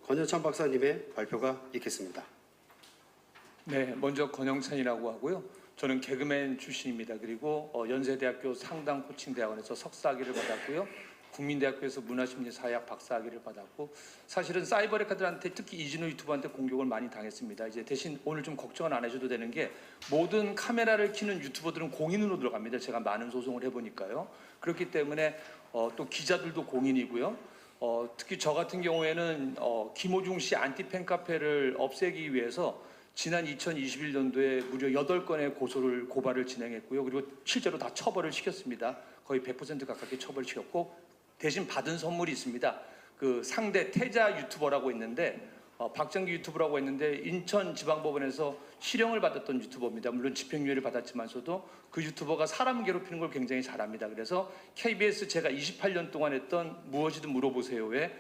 권여찬 박사님의 발표가 있겠습니다. 네, 먼저 권영찬이라고 하고요. 저는 개그맨 출신입니다. 그리고 연세대학교 상당 코칭대학원에서 석사학위를 받았고요. 국민대학교에서 문화심리사회학 박사학위를 받았고, 사실은 사이버레카들한테, 특히 이진우 유튜버한테 공격을 많이 당했습니다. 이제 대신 오늘 좀 걱정은 안 해줘도 되는 게, 모든 카메라를 켜는 유튜버들은 공인으로 들어갑니다. 제가 많은 소송을 해보니까요. 그렇기 때문에 또 기자들도 공인이고요. 특히 저 같은 경우에는 김호중 씨 안티 팬카페를 없애기 위해서 지난 2021년도에 무려 8건의 고발을 진행했고요. 그리고 실제로 다 처벌을 시켰습니다. 거의 100% 가깝게 처벌시켰고, 대신 받은 선물이 있습니다. 그 상대 태자 유튜버라고 있는데, 박정기 유튜버라고 했는데 인천지방법원에서 실형을 받았던 유튜버입니다. 물론 집행유예를 받았지만서도 그 유튜버가 사람 괴롭히는 걸 굉장히 잘합니다. 그래서 KBS 제가 28년 동안 했던 무엇이든 물어보세요에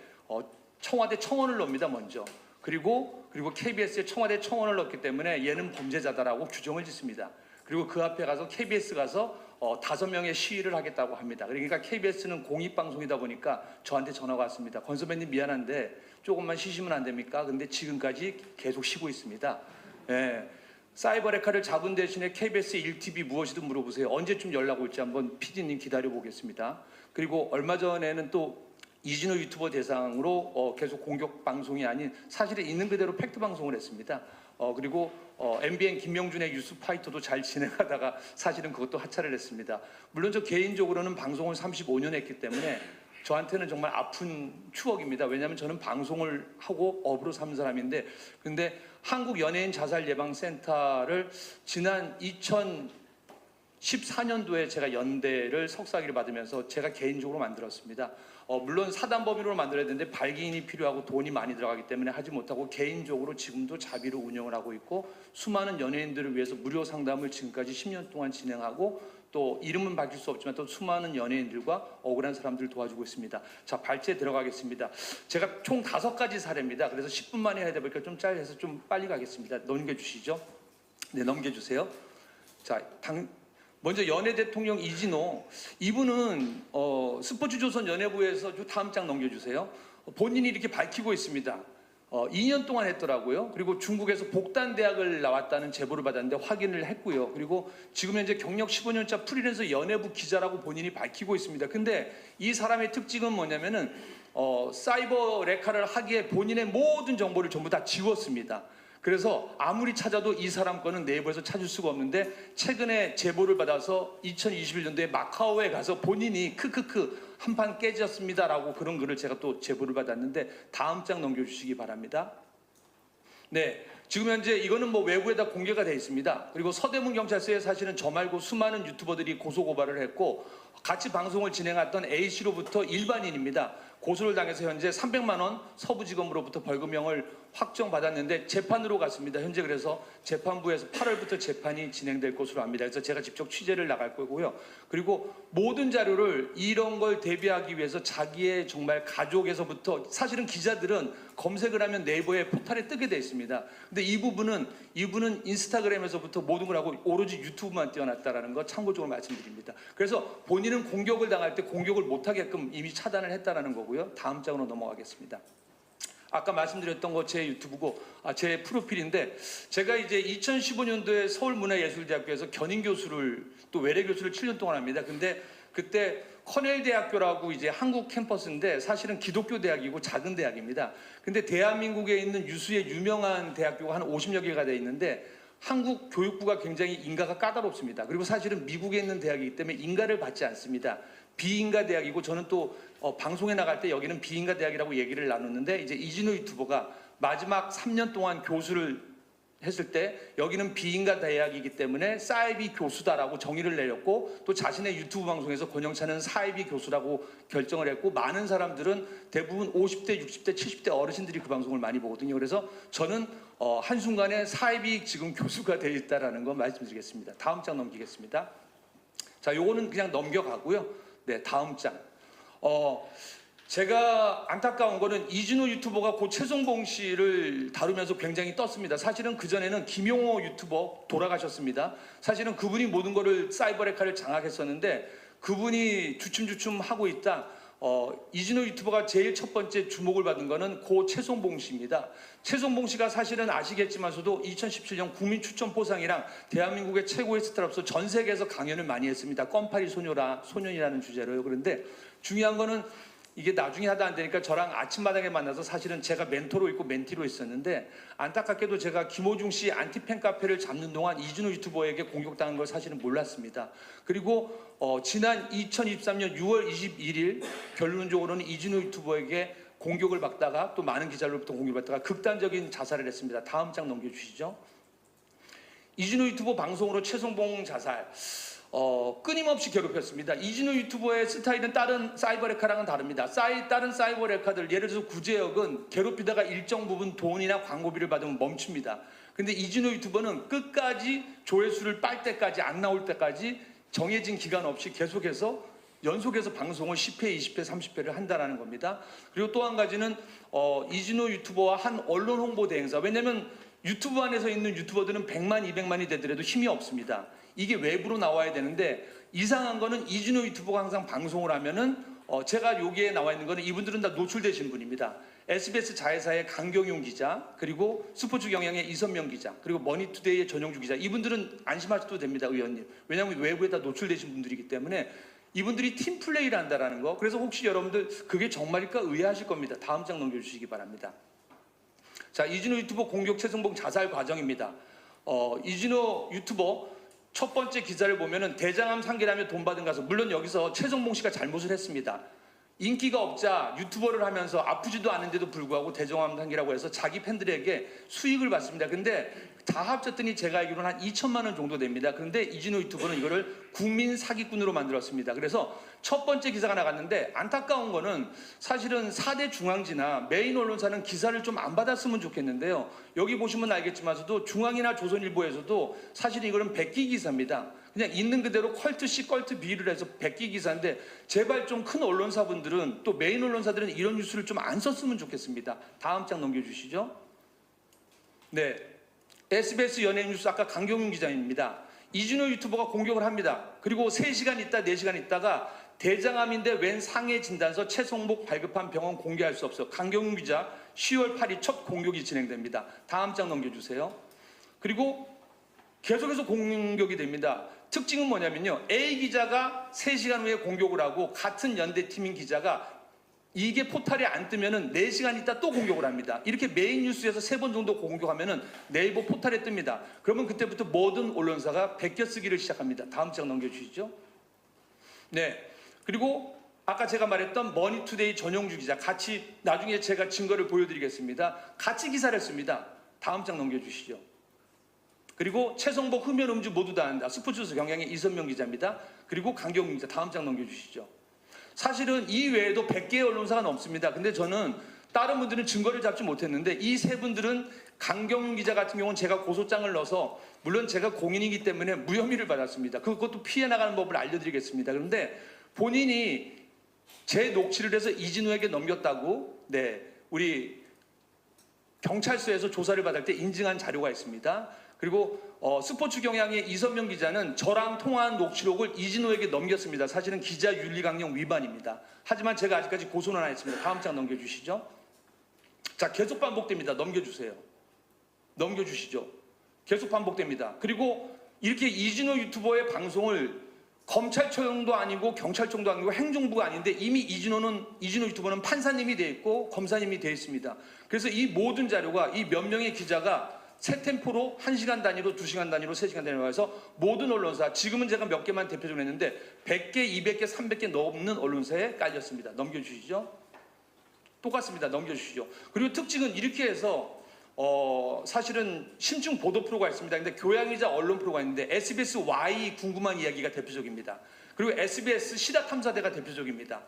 청와대 청원을 넣습니다. 먼저. 그리고 KBS에 청와대 청원을 넣기 때문에 얘는 범죄자다라고 규정을 짓습니다. 그리고 그 앞에 가서 KBS 가서 5명의 시위를 하겠다고 합니다. 그러니까 KBS는 공익방송이다 보니까 저한테 전화가 왔습니다. 권 선배님 미안한데 조금만 쉬시면 안 됩니까? 근데 지금까지 계속 쉬고 있습니다. 예. 사이버레카를 잡은 대신에 KBS 1TV 무엇이든 물어보세요. 언제쯤 연락 올지 한번 PD님 기다려보겠습니다. 그리고 얼마 전에는 또 이진우 유튜버 대상으로 계속 공격 방송이 아닌 사실은 있는 그대로 팩트 방송을 했습니다. 그리고 MBN 김명준의 뉴스파이터도 잘 진행하다가 사실은 그것도 하차를 했습니다. 물론 저 개인적으로는 방송을 35년 했기 때문에 저한테는 정말 아픈 추억입니다. 왜냐하면 저는 방송을 하고 업으로 사는 사람인데, 근데 한국연예인자살예방센터를 지난 2014년도에 제가 연대를 석사학위를 받으면서 제가 개인적으로 만들었습니다. 물론 사단법인으로 만들어야 되는데 발기인이 필요하고 돈이 많이 들어가기 때문에 하지 못하고 개인적으로 지금도 자비로 운영을 하고 있고, 수많은 연예인들을 위해서 무료 상담을 지금까지 10년 동안 진행하고, 또 이름은 밝힐 수 없지만 또 수많은 연예인들과 억울한 사람들을 도와주고 있습니다. 자, 발제에 들어가겠습니다. 제가 총 5가지 사례입니다. 그래서 10분 만에 해야 되니까 좀 짧아서 좀 빨리 가겠습니다. 넘겨주시죠. 네, 넘겨주세요. 자, 먼저 연예 대통령 이진호, 이분은 스포츠조선 연예부에서 다음 장 넘겨주세요. 본인이 이렇게 밝히고 있습니다. 2년 동안 했더라고요. 그리고 중국에서 복단대학을 나왔다는 제보를 받았는데 확인을 했고요. 그리고 지금 현재 경력 15년차 프리랜서 연예부 기자라고 본인이 밝히고 있습니다. 근데 이 사람의 특징은 뭐냐면은 사이버 레카를 하기에 본인의 모든 정보를 전부 다 지웠습니다. 그래서 아무리 찾아도 이 사람 거는 내부에서 찾을 수가 없는데, 최근에 제보를 받아서 2021년도에 마카오에 가서 본인이 크크크 한판 깨졌습니다라고 그런 글을 제가 또 제보를 받았는데, 다음 장 넘겨주시기 바랍니다. 네, 지금 현재 이거는 뭐 외부에다 공개가 되어 있습니다. 그리고 서대문 경찰서에 사실은 저 말고 수많은 유튜버들이 고소고발을 했고, 같이 방송을 진행했던 A씨로부터 일반인입니다. 고소를 당해서 현재 300만 원 서부지검으로부터 벌금형을 확정받았는데 재판으로 갔습니다. 현재 그래서 재판부에서 8월부터 재판이 진행될 것으로 압니다. 그래서 제가 직접 취재를 나갈 거고요. 그리고 모든 자료를 이런 걸 대비하기 위해서 자기의 정말 가족에서부터, 사실은 기자들은 검색을 하면 네이버에 포탈에 뜨게 돼 있습니다. 근데 이분은 인스타그램에서부터 모든 걸 하고 오로지 유튜브만 띄워놨다라는 거 참고적으로 말씀드립니다. 그래서 본인은 공격을 당할 때 공격을 못하게끔 이미 차단을 했다라는 거고요. 다음 장으로 넘어가겠습니다. 아까 말씀드렸던 거 제 유튜브고 제 프로필인데, 제가 이제 2015년도에 서울문화예술대학교에서 견인교수를, 또 외래교수를 7년 동안 합니다. 근데 그때 커넬대학교라고 이제 한국 캠퍼스인데 사실은 기독교 대학이고 작은 대학입니다. 근데 대한민국에 있는 유수의 유명한 대학교가 한 50여 개가 돼 있는데, 한국 교육부가 굉장히 인가가 까다롭습니다. 그리고 사실은 미국에 있는 대학이기 때문에 인가를 받지 않습니다. 비인가 대학이고, 저는 또 방송에 나갈 때 여기는 비인가 대학이라고 얘기를 나눴는데, 이제 이진우 유튜버가 마지막 3년 동안 교수를 했을 때 여기는 비인가 대학이기 때문에 사이비 교수다라고 정의를 내렸고, 또 자신의 유튜브 방송에서 권영찬은 사이비 교수라고 결정을 했고, 많은 사람들은 대부분 50대, 60대, 70대 어르신들이 그 방송을 많이 보거든요. 그래서 저는 한순간에 사이비 지금 교수가 되어 있다라는 거 말씀드리겠습니다. 다음 장 넘기겠습니다. 자, 요거는 그냥 넘겨가고요. 네, 다음 장. 제가 안타까운 거는 이진우 유튜버가 고 최성봉 씨를 다루면서 굉장히 떴습니다. 사실은 그전에는 김용호 유튜버 돌아가셨습니다. 사실은 그분이 모든 거를 사이버레카를 장악했었는데, 그분이 주춤주춤 하고 있다. 이진호 유튜버가 제일 첫 번째 주목을 받은 거는 고 최송봉 씨입니다. 최송봉 씨가 사실은 아시겠지만서도 2017년 국민 추천 포상이랑 대한민국의 최고의 스타로서 전 세계에서 강연을 많이 했습니다. 껌파리 소년이라는 주제로요. 그런데 중요한 거는 이게 나중에 하다 안 되니까 저랑 아침마당에 만나서 사실은 제가 멘토로 있고 멘티로 있었는데 안타깝게도 제가 김호중 씨 안티팬 카페를 잡는 동안 이진호 유튜버에게 공격당한 걸 사실은 몰랐습니다. 그리고 지난 2023년 6월 21일 결론적으로는 이진호 유튜버에게 공격을 받다가 또 많은 기자로부터 공격을 받다가 극단적인 자살을 했습니다. 다음 장 넘겨주시죠. 이진호 유튜버 방송으로 최송봉 자살. 끊임없이 괴롭혔습니다. 이진호 유튜버의 스타일은 다른 사이버 레카랑은 다릅니다. 다른 사이버 레카들 예를 들어서 구제역은 괴롭히다가 일정 부분 돈이나 광고비를 받으면 멈춥니다. 근데 이진호 유튜버는 끝까지 조회수를 빨 때까지 안 나올 때까지 정해진 기간 없이 계속해서 연속해서 방송을 10회, 20회, 30회를 한다는 겁니다. 그리고 또 한 가지는 이진호 유튜버와 한 언론 홍보 대행사. 왜냐하면 유튜브 안에서 있는 유튜버들은 100만, 200만이 되더라도 힘이 없습니다. 이게 외부로 나와야 되는데 이상한 거는 이진호 유튜버가 항상 방송을 하면은 제가 여기에 나와 있는 거는 이분들은 다 노출되신 분입니다. SBS 자회사의 강경용 기자, 그리고 스포츠 경향의 이선명 기자, 그리고 머니투데이의 전용주 기자. 이분들은 안심하셔도 됩니다, 의원님. 왜냐하면 외부에 다 노출되신 분들이기 때문에 이분들이 팀 플레이를 한다라는 거. 그래서 혹시 여러분들 그게 정말일까 의아하실 겁니다. 다음 장 넘겨주시기 바랍니다. 자, 이진호 유튜버 공격 최송봉 자살 과정입니다. 이진호 유튜버 첫 번째 기사를 보면은 대장암 상기라며 돈 받은 가수. 물론 여기서 최송봉 씨가 잘못을 했습니다. 인기가 없자 유튜버를 하면서 아프지도 않은데도 불구하고 대장암 상기라고 해서 자기 팬들에게 수익을 받습니다. 근데 다 합쳤더니 제가 알기로는 한 2천만 원 정도 됩니다. 그런데 이진호 유튜버는 이거를 국민 사기꾼으로 만들었습니다. 그래서 첫 번째 기사가 나갔는데 안타까운 거는 사실은 4대 중앙지나 메인 언론사는 기사를 좀 안 받았으면 좋겠는데요. 여기 보시면 알겠지만서도 중앙이나 조선일보에서도 사실 이거는 백기 기사입니다. 그냥 있는 그대로 컬트 C, 컬트 B를 해서 백기 기사인데 제발 좀 큰 언론사분들은 또 메인 언론사들은 이런 뉴스를 좀 안 썼으면 좋겠습니다. 다음 장 넘겨주시죠. 네, SBS 연예인 뉴스 아까 강경윤 기자입니다. 이진호 유튜버가 공격을 합니다. 그리고 3시간 있다 4시간 있다가 대장암인데 웬 상해 진단서 최송복 발급한 병원 공개할 수 없어. 강경윤 기자 10월 8일 첫 공격이 진행됩니다. 다음 장 넘겨주세요. 그리고 계속해서 공격이 됩니다. 특징은 뭐냐면요. A 기자가 3시간 후에 공격을 하고 같은 연대팀인 기자가 이게 포탈에 안 뜨면은 4시간 있다 또 공격을 합니다. 이렇게 메인 뉴스에서 3번 정도 공격하면은 네이버 포탈에 뜹니다. 그러면 그때부터 모든 언론사가 베껴쓰기를 시작합니다. 다음 장 넘겨주시죠. 네. 그리고 아까 제가 말했던 머니투데이 전용주 기자 같이 나중에 제가 증거를 보여드리겠습니다. 같이 기사를 씁니다. 다음 장 넘겨주시죠. 그리고 최성복, 흡연, 음주 모두 다 한다. 스포츠 경향의 이선명 기자입니다. 그리고 강경훈 기자 다음 장 넘겨주시죠. 사실은 이 외에도 100개의 언론사가 넘습니다. 근데 저는 다른 분들은 증거를 잡지 못했는데 이 세 분들은 강경훈 기자 같은 경우는 제가 고소장을 넣어서 물론 제가 공인이기 때문에 무혐의를 받았습니다. 그것도 피해 나가는 법을 알려드리겠습니다. 그런데 본인이 제 녹취를 해서 이진우에게 넘겼다고 우리 경찰서에서 조사를 받을 때 인증한 자료가 있습니다. 그리고 스포츠 경향의 이선명 기자는 저랑 통화한 녹취록을 이진호에게 넘겼습니다. 사실은 기자 윤리 강령 위반입니다. 하지만 제가 아직까지 고소는 안 했습니다. 다음 장 넘겨주시죠. 자, 계속 반복됩니다. 넘겨주세요. 넘겨주시죠. 계속 반복됩니다. 그리고 이렇게 이진호 유튜버의 방송을 검찰청도 아니고 경찰청도 아니고 행정부가 아닌데 이미 이진호 유튜버는 판사님이 돼 있고 검사님이 돼 있습니다. 그래서 이 모든 자료가 이 몇 명의 기자가 새 템포로 1시간 단위로 2시간 단위로 3시간 단위로 해서 모든 언론사 지금은 제가 몇 개만 대표적으로 했는데 100개, 200개, 300개 넘는 언론사에 깔렸습니다. 넘겨주시죠. 똑같습니다. 넘겨주시죠. 그리고 특징은 이렇게 해서 사실은 심층 보도 프로가 있습니다. 근데 교양이자 언론 프로가 있는데 SBS Y 궁금한 이야기가 대표적입니다. 그리고 SBS 시다 탐사대가 대표적입니다.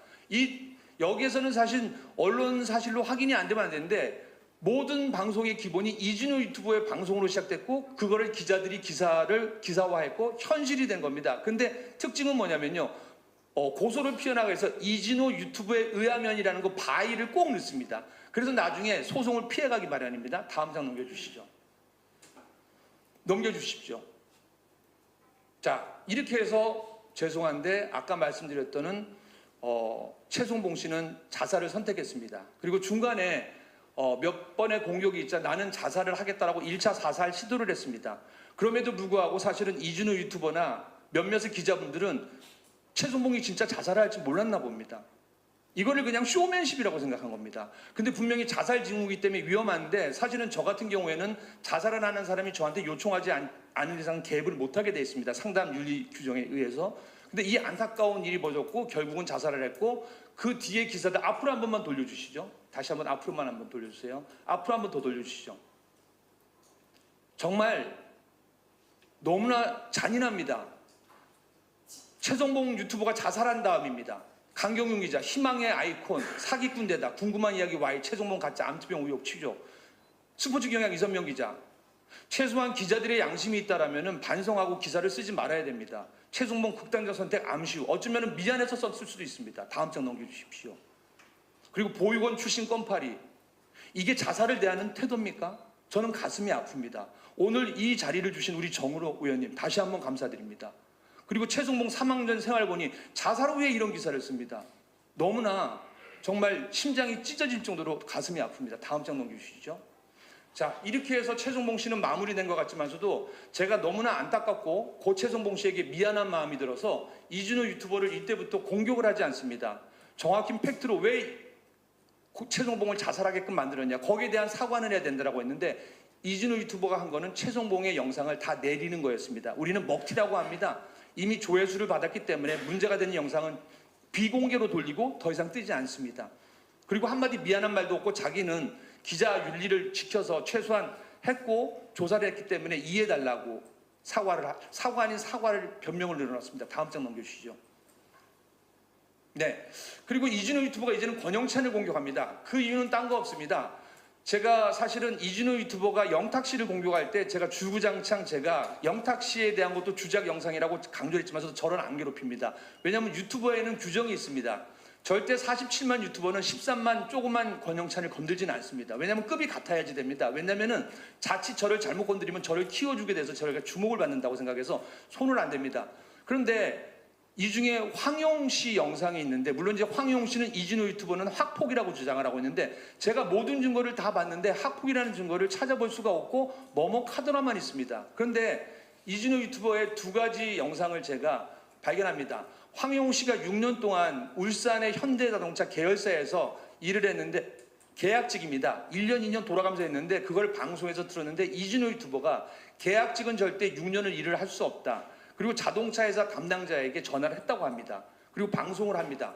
여기에서는 사실 언론 사실로 확인이 안 되면 안 되는데 모든 방송의 기본이 이진호 유튜브의 방송으로 시작됐고 그거를 기자들이 기사화했고 현실이 된 겁니다. 근데 특징은 뭐냐면요. 고소를 피해나가기 위해서 이진호 유튜브에 의하면이라는 거 바이를 꼭 넣습니다. 그래서 나중에 소송을 피해가기 마련입니다. 다음 장 넘겨주시죠. 넘겨주십시오. 자, 이렇게 해서 죄송한데 아까 말씀드렸던 최송봉 씨는 자살을 선택했습니다. 그리고 중간에 몇 번의 공격이 있자 나는 자살을 하겠다라고 1차 사살 시도를 했습니다. 그럼에도 불구하고 사실은 이준호 유튜버나 몇몇의 기자분들은 최송봉이 진짜 자살할지 몰랐나 봅니다. 이거를 그냥 쇼맨십이라고 생각한 겁니다. 근데 분명히 자살 징후이기 때문에 위험한데 사실은 저 같은 경우에는 자살을 하는 사람이 저한테 요청하지 않은 이상 개입을 못하게 돼 있습니다. 상담 윤리 규정에 의해서. 근데 이 안타까운 일이 벌어졌고 결국은 자살을 했고 그 뒤에 기사들 앞으로 한 번만 돌려주시죠. 다시 한번 앞으로만 한번 돌려주세요. 앞으로 한 번 더 돌려주시죠. 정말 너무나 잔인합니다. 최송봉 유튜버가 자살한 다음입니다. 강경윤 기자, 희망의 아이콘, 사기꾼 되다, 궁금한 이야기 Y, 최송봉 가짜 암투병 의혹 취조, 스포츠 경향 이선명 기자. 최소한 기자들의 양심이 있다라면 반성하고 기사를 쓰지 말아야 됩니다. 최송봉 극단적 선택 암시우, 어쩌면 미안해서 썼을 수도 있습니다. 다음 장 넘겨주십시오. 그리고 보육원 출신 껌파리, 이게 자살을 대하는 태도입니까? 저는 가슴이 아픕니다. 오늘 이 자리를 주신 우리 정우로 의원님 다시 한번 감사드립니다. 그리고 최송봉 사망 전 생활본이 자살 후에 이런 기사를 씁니다. 너무나 정말 심장이 찢어질 정도로 가슴이 아픕니다. 다음 장 넘겨주시죠. 자, 이렇게 해서 최송봉 씨는 마무리된 것 같지만서도 제가 너무나 안타깝고 고 최송봉 씨에게 미안한 마음이 들어서 이준호 유튜버를 이때부터 공격을 하지 않습니다. 정확히 팩트로 왜 최송봉을 자살하게끔 만들었냐, 거기에 대한 사과는 해야 된다고 했는데 이준호 유튜버가 한 거는 최송봉의 영상을 다 내리는 거였습니다. 우리는 먹튀라고 합니다. 이미 조회수를 받았기 때문에 문제가 되는 영상은 비공개로 돌리고 더 이상 뜨지 않습니다. 그리고 한마디 미안한 말도 없고 자기는 기자 윤리를 지켜서 최소한 했고 조사를 했기 때문에 이해해달라고 사과 아닌 사과를 변명을 늘어놨습니다. 다음 장 넘겨주시죠. 네. 그리고 이준호 유튜버가 이제는 권영찬을 공격합니다. 그 이유는 딴 거 없습니다. 제가 사실은 이준호 유튜버가 영탁 씨를 공격할 때 제가 주구장창 제가 영탁 씨에 대한 것도 주작 영상이라고 강조했지만 저는 안 괴롭힙니다. 왜냐하면 유튜버에는 규정이 있습니다. 절대 47만 유튜버는 13만 조그만 권영찬을 건들지는 않습니다. 왜냐하면 급이 같아야지 됩니다. 왜냐하면 자칫 저를 잘못 건드리면 저를 키워주게 돼서 저희가 주목을 받는다고 생각해서 손을 안 댑니다. 그런데 이 중에 황용 씨 영상이 있는데, 물론 이제 황용 씨는 이준호 유튜버는 학폭이라고 주장을 하고 있는데 제가 모든 증거를 다 봤는데 학폭이라는 증거를 찾아볼 수가 없고 머뭇하더라만 있습니다. 그런데 이준호 유튜버의 두 가지 영상을 제가 발견합니다. 황용 씨가 6년 동안 울산의 현대자동차 계열사에서 일을 했는데 계약직입니다. 1년 2년 돌아가면서 했는데 그걸 방송에서 틀었는데 이준호 유튜버가 계약직은 절대 6년을 일을 할 수 없다. 그리고 자동차 회사 담당자에게 전화를 했다고 합니다. 그리고 방송을 합니다.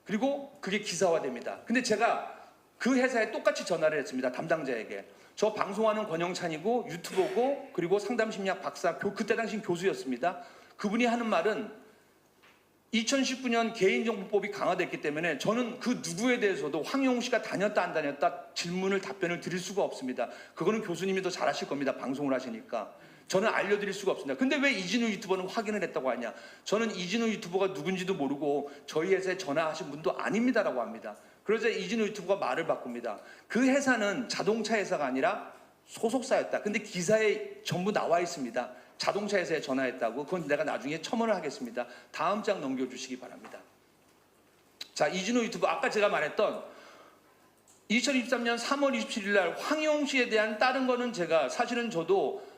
그리고 그게 기사화됩니다. 근데 제가 그 회사에 똑같이 전화를 했습니다. 담당자에게. 저 방송하는 권영찬이고 유튜버고 그리고 상담심리학 박사, 그때 당시 교수였습니다. 그분이 하는 말은 2019년 개인정보법이 강화됐기 때문에 저는 그 누구에 대해서도 황용 씨가 다녔다 안 다녔다 답변을 드릴 수가 없습니다. 그거는 교수님이 더 잘하실 겁니다. 방송을 하시니까. 저는 알려드릴 수가 없습니다. 근데 왜 이진우 유튜버는 확인을 했다고 하냐? 저는 이진우 유튜버가 누군지도 모르고 저희 회사에 전화하신 분도 아닙니다라고 합니다. 그러자 이진우 유튜버가 말을 바꿉니다. 그 회사는 자동차 회사가 아니라 소속사였다. 근데 기사에 전부 나와 있습니다. 자동차 회사에 전화했다고. 그건 내가 나중에 첨언을 하겠습니다. 다음 장 넘겨주시기 바랍니다. 자, 이진우 유튜버, 아까 제가 말했던 2023년 3월 27일 날 황용 씨에 대한 다른 거는 제가 사실은 저도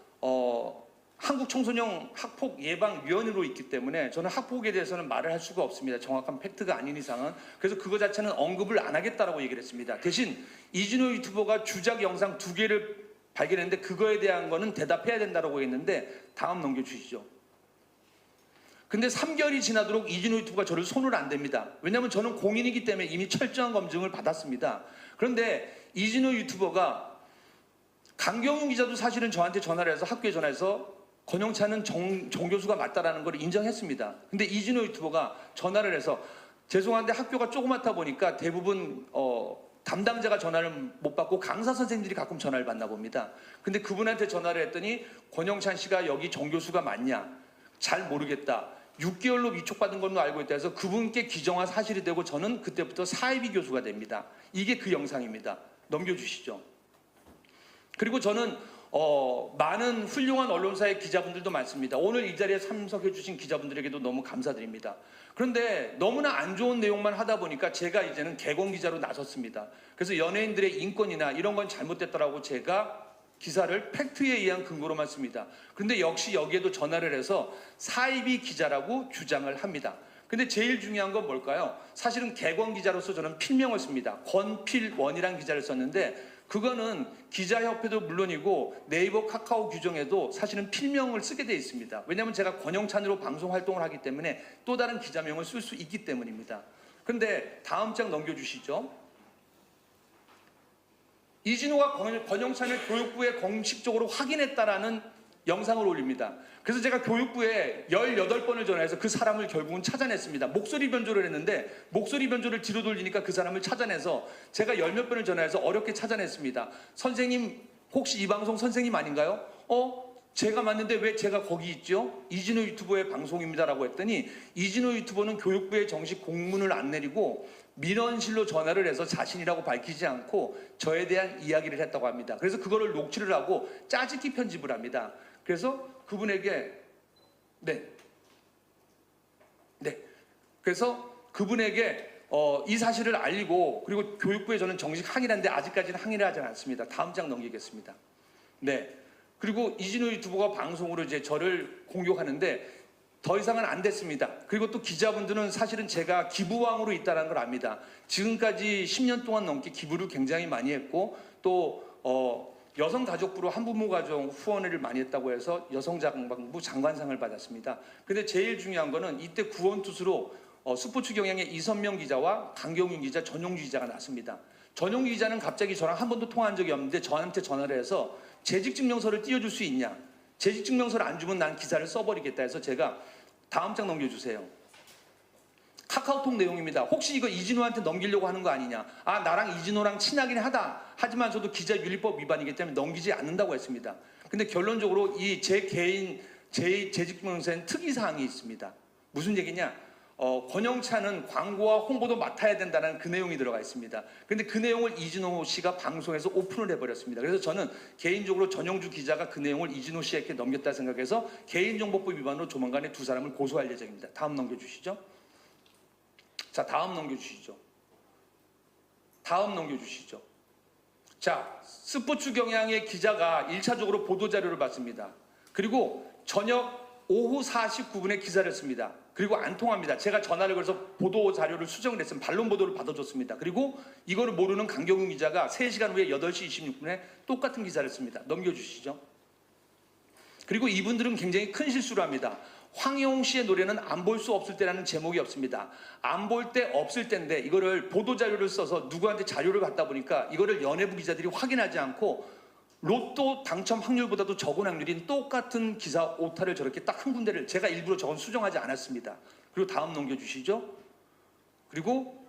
한국청소년 학폭예방위원회로 있기 때문에 저는 학폭에 대해서는 말을 할 수가 없습니다. 정확한 팩트가 아닌 이상은. 그래서 그거 자체는 언급을 안 하겠다라고 얘기를 했습니다. 대신 이준호 유튜버가 주작 영상 2개를 발견했는데 그거에 대한 거는 대답해야 된다고 했는데 다음 넘겨주시죠. 근데 3개월이 지나도록 이준호 유튜버가 저를 손을 안 댑니다. 왜냐하면 저는 공인이기 때문에 이미 철저한 검증을 받았습니다. 그런데 이준호 유튜버가 강경훈 기자도 사실은 저한테 전화를 해서 학교에 전화해서 권영찬은 정 교수가 맞다라는 걸 인정했습니다. 근데 이준호 유튜버가 전화를 해서 죄송한데 학교가 조그맣다 보니까 대부분 담당자가 전화를 못 받고 강사 선생님들이 가끔 전화를 받나 봅니다. 근데 그분한테 전화를 했더니 권영찬 씨가 여기 정 교수가 맞냐? 잘 모르겠다. 6개월로 위촉받은 걸로 알고 있다 해서 그분께 기정한 사실이 되고 저는 그때부터 사이비 교수가 됩니다. 이게 그 영상입니다. 넘겨주시죠. 그리고 저는 많은 훌륭한 언론사의 기자분들도 많습니다. 오늘 이 자리에 참석해 주신 기자분들에게도 너무 감사드립니다. 그런데 너무나 안 좋은 내용만 하다 보니까 제가 이제는 개공 기자로 나섰습니다. 그래서 연예인들의 인권이나 이런 건 잘못됐다라고 제가 기사를 팩트에 의한 근거로만 씁니다. 그런데 역시 여기에도 전화를 해서 사이비 기자라고 주장을 합니다. 근데 제일 중요한 건 뭘까요? 사실은 개공 기자로서 저는 필명을 씁니다. 권필원이라는 기자를 썼는데 그거는 기자협회도 물론이고 네이버 카카오 규정에도 사실은 필명을 쓰게 돼 있습니다. 왜냐하면 제가 권영찬으로 방송 활동을 하기 때문에 또 다른 기자명을 쓸 수 있기 때문입니다. 그런데 다음 장 넘겨주시죠. 이진호가 권영찬을 교육부에 공식적으로 확인했다라는 영상을 올립니다. 그래서 제가 교육부에 18번을 전화해서 그 사람을 결국은 찾아냈습니다. 목소리 변조를 했는데 목소리 변조를 뒤로 돌리니까 그 사람을 찾아내서 제가 10몇 번을 전화해서 어렵게 찾아냈습니다. 선생님 혹시 이 방송 선생님 아닌가요? 제가 맞는데 왜 제가 거기 있죠? 이진호 유튜버의 방송입니다라고 했더니 이진호 유튜버는 교육부에 정식 공문을 안 내리고 민원실로 전화를 해서 자신이라고 밝히지 않고 저에 대한 이야기를 했다고 합니다. 그래서 그거를 녹취를 하고 짜집기 편집을 합니다. 그래서 그분에게 그래서 그분에게 이 사실을 알리고 그리고 교육부에 저는 정식 항의를 하는데 아직까지는 항의를 하지 않았습니다. 다음 장 넘기겠습니다. 그리고 이진호 유튜버가 방송으로 이제 저를 공격하는데 더 이상은 안 됐습니다. 그리고 또 기자분들은 사실은 제가 기부왕으로 있다는 걸 압니다. 지금까지 10년 동안 넘게 기부를 굉장히 많이 했고 또 여성가족부로 한부모 가정 후원을 많이 했다고 해서 여성장관부 장관상을 받았습니다. 근데 제일 중요한 거는 이때 구원투수로 스포츠 경향의 이선명 기자와 강경윤 기자, 전용주 기자가 났습니다. 전용주 기자는 갑자기 저랑 한 번도 통화한 적이 없는데 저한테 전화를 해서 재직증명서를 띄워줄 수 있냐? 재직증명서를 안 주면 난 기사를 써버리겠다 해서 제가 다음 장 넘겨주세요. 카카오톡 내용입니다. 혹시 이거 이진호한테 넘기려고 하는 거 아니냐? 나랑 이진호랑 친하긴 하다. 하지만 저도 기자윤리법 위반이기 때문에 넘기지 않는다고 했습니다. 근데 결론적으로 이 제 개인 재직증명서에는 특이사항이 있습니다. 무슨 얘기냐? 권영찬은 광고와 홍보도 맡아야 된다는 그 내용이 들어가 있습니다. 그런데 그 내용을 이진호 씨가 방송에서 오픈을 해버렸습니다. 그래서 저는 개인적으로 전용주 기자가 그 내용을 이진호 씨에게 넘겼다 생각해서 개인정보법 위반으로 조만간에 두 사람을 고소할 예정입니다. 다음 넘겨주시죠. 자, 다음 넘겨주시죠. 자, 스포츠 경향의 기자가 1차적으로 보도자료를 받습니다. 그리고 저녁 오후 49분에 기사를 씁니다. 그리고 안 통합니다. 제가 전화를 걸어서 보도자료를 수정을 했으면 반론 보도를 받아줬습니다. 그리고 이거를 모르는 강경윤 기자가 3시간 후에 8시 26분에 똑같은 기사를 씁니다. 넘겨주시죠. 그리고 이분들은 굉장히 큰 실수를 합니다. 황영웅 씨의 노래는 안 볼 수 없을 때라는 제목이 없습니다. 안 볼 때 없을 때인데 이거를 보도자료를 써서 누구한테 자료를 갖다 보니까 이거를 연예부 기자들이 확인하지 않고 로또 당첨 확률보다도 적은 확률인 똑같은 기사 오타를 저렇게 딱 한 군데를 제가 일부러 저건 수정하지 않았습니다. 그리고 다음 넘겨주시죠. 그리고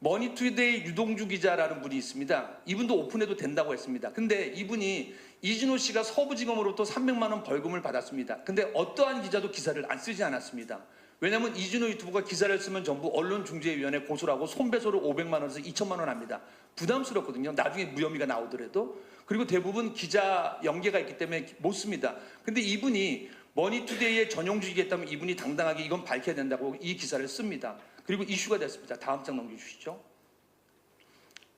머니투데이 유동주 기자라는 분이 있습니다. 이분도 오픈해도 된다고 했습니다. 근데 이분이 이진호 씨가 서부지검으로부터 300만 원 벌금을 받았습니다. 근데 어떠한 기자도 기사를 안 쓰지 않았습니다. 왜냐하면 이진호 유튜브가 기사를 쓰면 전부 언론중재위원회 고소를 하고 손배소를 500만 원에서 2천만 원 합니다. 부담스럽거든요. 나중에 무혐의가 나오더라도. 그리고 대부분 기자 연계가 있기 때문에 못 씁니다. 근데 이분이 머니투데이의 전용주의겠다면 이분이 당당하게 이건 밝혀야 된다고 이 기사를 씁니다. 그리고 이슈가 됐습니다. 다음 장 넘겨주시죠.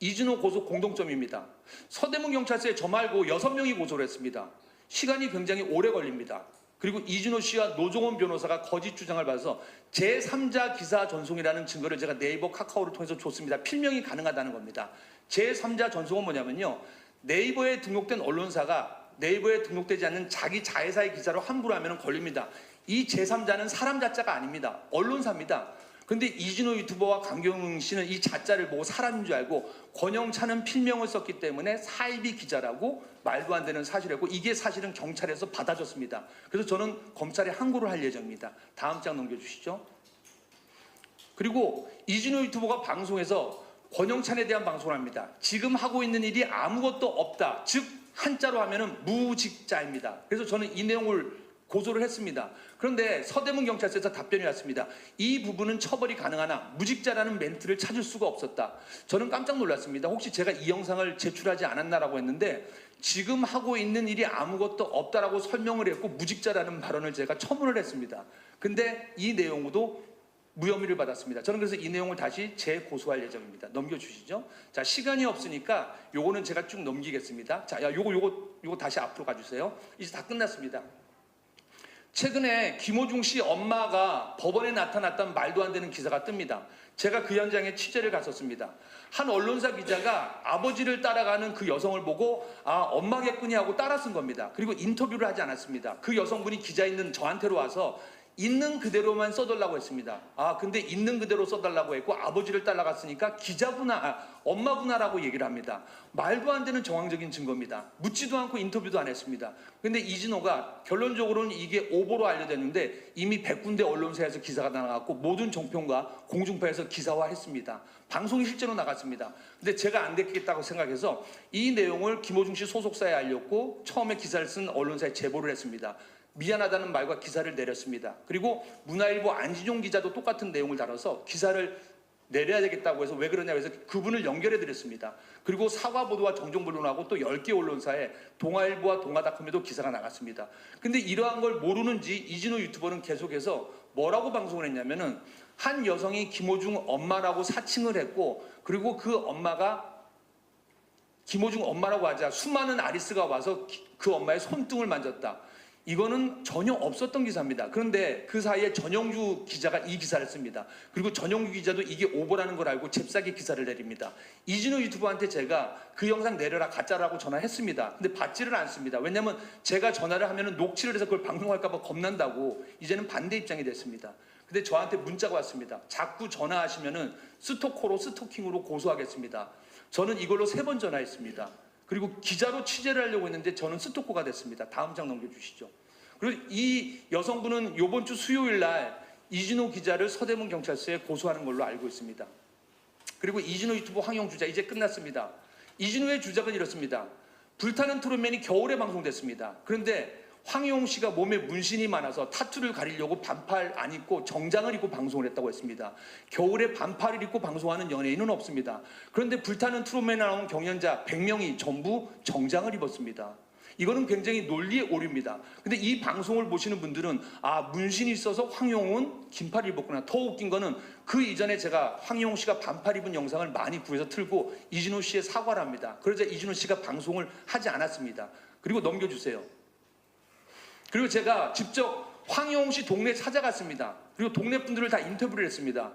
이진호 고소 공동점입니다. 서대문 경찰서에 저 말고 6명이 고소를 했습니다. 시간이 굉장히 오래 걸립니다. 그리고 이진호 씨와 노종원 변호사가 거짓 주장을 받아서 제3자 기사 전송이라는 증거를 제가 네이버 카카오를 통해서 줬습니다. 필명이 가능하다는 겁니다. 제3자 전송은 뭐냐면요. 네이버에 등록된 언론사가 네이버에 등록되지 않는 자기 자회사의 기사로 함부로 하면 걸립니다. 이 제3자는 사람 자자가 아닙니다. 언론사입니다. 근데 이진호 유튜버와 강경윤 씨는 이 자자를 보고 사람인 줄 알고 권영찬은 필명을 썼기 때문에 사이비 기자라고 말도 안 되는 사실이었고 이게 사실은 경찰에서 받아줬습니다. 그래서 저는 검찰에 항고를 할 예정입니다. 다음 장 넘겨주시죠. 그리고 이진호 유튜버가 방송에서 권영찬에 대한 방송을 합니다. 지금 하고 있는 일이 아무것도 없다. 즉 한자로 하면은 무직자입니다. 그래서 저는 이 내용을 고소를 했습니다. 그런데 서대문 경찰서에서 답변이 왔습니다. 이 부분은 처벌이 가능하나 무직자라는 멘트를 찾을 수가 없었다. 저는 깜짝 놀랐습니다. 혹시 제가 이 영상을 제출하지 않았나라고 했는데 지금 하고 있는 일이 아무것도 없다라고 설명을 했고 무직자라는 발언을 제가 첨언을 했습니다. 근데 이 내용도 무혐의를 받았습니다. 저는 그래서 이 내용을 다시 재고소할 예정입니다. 넘겨주시죠. 자, 시간이 없으니까 요거는 제가 쭉 넘기겠습니다. 자, 요거 다시 앞으로 가주세요. 이제 다 끝났습니다. 최근에 김호중 씨 엄마가 법원에 나타났던 말도 안 되는 기사가 뜹니다. 제가 그 현장에 취재를 갔었습니다. 한 언론사 기자가 아버지를 따라가는 그 여성을 보고 아, 엄마겠군이 하고 따라 쓴 겁니다. 그리고 인터뷰를 하지 않았습니다. 그 여성분이 기자 있는 저한테로 와서 있는 그대로만 써달라고 했습니다. 아, 근데 있는 그대로 써달라고 했고 아버지를 따라갔으니까 기자구나, 엄마구나라고 얘기를 합니다. 말도 안 되는 정황적인 증거입니다. 묻지도 않고 인터뷰도 안 했습니다. 근데 이진호가 결론적으로는 이게 오보로 알려졌는데 이미 100군데 언론사에서 기사가 나갔고 모든 종편과 공중파에서 기사화했습니다. 방송이 실제로 나갔습니다. 근데 제가 안 됐겠다고 생각해서 이 내용을 김호중 씨 소속사에 알렸고 처음에 기사를 쓴 언론사에 제보를 했습니다. 미안하다는 말과 기사를 내렸습니다. 그리고 문화일보 안진용 기자도 똑같은 내용을 다뤄서 기사를 내려야 되겠다고 해서 왜 그러냐고 해서 그분을 연결해 드렸습니다. 그리고 사과보도와 정정본론하고 또 10개 언론사에 동아일보와 동아닷컴에도 기사가 나갔습니다. 근데 이러한 걸 모르는지 이진호 유튜버는 계속해서 뭐라고 방송을 했냐면은 한 여성이 김호중 엄마라고 사칭을 했고 그리고 그 엄마가 김호중 엄마라고 하자 수많은 아리스가 와서 그 엄마의 손등을 만졌다. 이거는 전혀 없었던 기사입니다. 그런데 그 사이에 전영주 기자가 이 기사를 씁니다. 그리고 전영주 기자도 이게 오보라는 걸 알고 잽싸게 기사를 내립니다. 이진호 유튜버한테 제가 그 영상 내려라 가짜라고 전화했습니다. 근데 받지를 않습니다. 왜냐하면 제가 전화를 하면 녹취를 해서 그걸 방송할까 봐 겁난다고 이제는 반대 입장이 됐습니다. 근데 저한테 문자가 왔습니다. 자꾸 전화하시면은 스토커로 스토킹으로 고소하겠습니다. 저는 이걸로 3번 전화했습니다. 그리고 기자로 취재를 하려고 했는데 저는 스토커가 됐습니다. 다음 장 넘겨주시죠. 그리고 이 여성분은 이번 주 수요일 날 이진호 기자를 서대문 경찰서에 고소하는 걸로 알고 있습니다. 그리고 이진호 유튜브 황용 주자 이제 끝났습니다. 이진호의 주장은 이렇습니다. 불타는 트롯맨이 겨울에 방송됐습니다. 그런데 황용 씨가 몸에 문신이 많아서 타투를 가리려고 반팔 안 입고 정장을 입고 방송을 했다고 했습니다. 겨울에 반팔을 입고 방송하는 연예인은 없습니다. 그런데 불타는 트롯맨에 나온 경연자 100명이 전부 정장을 입었습니다. 이거는 굉장히 논리의 오류입니다. 근데 이 방송을 보시는 분들은 아, 문신이 있어서 황용은 긴팔을 입었구나. 더 웃긴 거는 그 이전에 제가 황용 씨가 반팔 입은 영상을 많이 구해서 틀고 이진호 씨의 사과를 합니다. 그러자 이진호 씨가 방송을 하지 않았습니다. 그리고 넘겨주세요. 그리고 제가 직접 황용 씨 동네에 찾아갔습니다. 그리고 동네 분들을 다 인터뷰를 했습니다.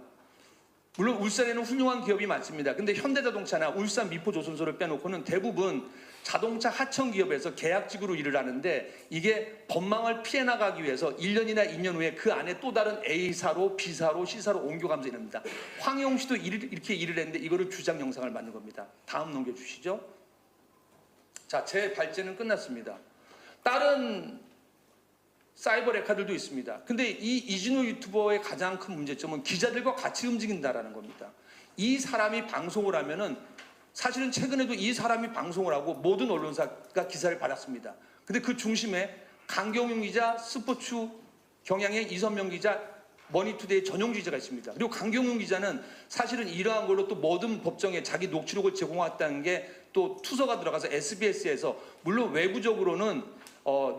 물론 울산에는 훌륭한 기업이 많습니다. 근데 현대자동차나 울산 미포조선소를 빼놓고는 대부분 자동차 하청 기업에서 계약직으로 일을 하는데 이게 법망을 피해 나가기 위해서 1년이나 2년 후에 그 안에 또 다른 A사로 B사로 C사로 옮겨가면서 일합니다. 황용 씨도 이렇게 일을 했는데 이거를 주장 영상을 만든 겁니다. 다음 넘겨주시죠. 자, 제 발제는 끝났습니다. 다른 사이버 레카들도 있습니다. 근데 이 이진호 유튜버의 가장 큰 문제점은 기자들과 같이 움직인다라는 겁니다. 이 사람이 방송을 하면은 사실은 최근에도 이 사람이 방송을 하고 모든 언론사가 기사를 받았습니다. 근데 그 중심에 강경윤 기자, 스포츠 경향의 이선명 기자, 머니투데이 전용주 기자가 있습니다. 그리고 강경윤 기자는 사실은 이러한 걸로 또 모든 법정에 자기 녹취록을 제공했다는 게 또 투서가 들어가서 SBS에서 물론 외부적으로는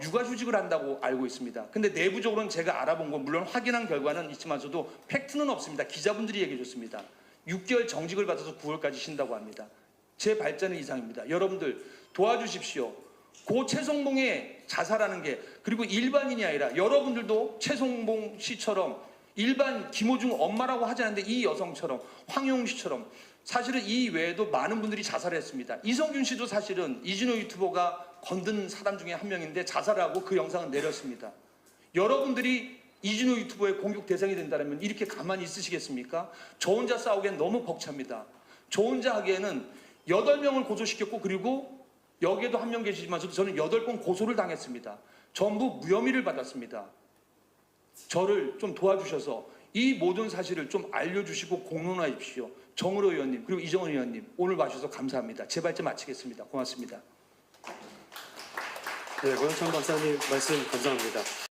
육아휴직을 한다고 알고 있습니다. 근데 내부적으로는 제가 알아본 건 물론 확인한 결과는 있지만서도 팩트는 없습니다. 기자분들이 얘기해 줬습니다. 6개월 정직을 받아서 9월까지 쉰다고 합니다. 제 발제는 이상입니다. 여러분들 도와주십시오. 고 최성봉의 자살하는 게 그리고 일반인이 아니라 여러분들도 최성봉 씨처럼 일반 김호중 엄마라고 하지 않는데 이 여성처럼 황용 씨처럼 사실은 이 외에도 많은 분들이 자살했습니다. 이성균 씨도 사실은 이진호 유튜버가 건든 사람 중에 한 명인데 자살하고 그 영상을 내렸습니다. 여러분들이 이진호 유튜버의 공격 대상이 된다면 이렇게 가만히 있으시겠습니까? 저 혼자 싸우기엔 너무 벅찹니다. 저 혼자 하기에는 8명을 고소시켰고 그리고 여기에도 한 명 계시지만 저는 8번 고소를 당했습니다. 전부 무혐의를 받았습니다. 저를 좀 도와주셔서 이 모든 사실을 좀 알려주시고 공론화하십시오. 정의로 의원님 그리고 이정은 의원님 오늘 와주셔서 감사합니다. 제 발제 마치겠습니다. 고맙습니다. 네, 권영찬 박사님 말씀 감사합니다.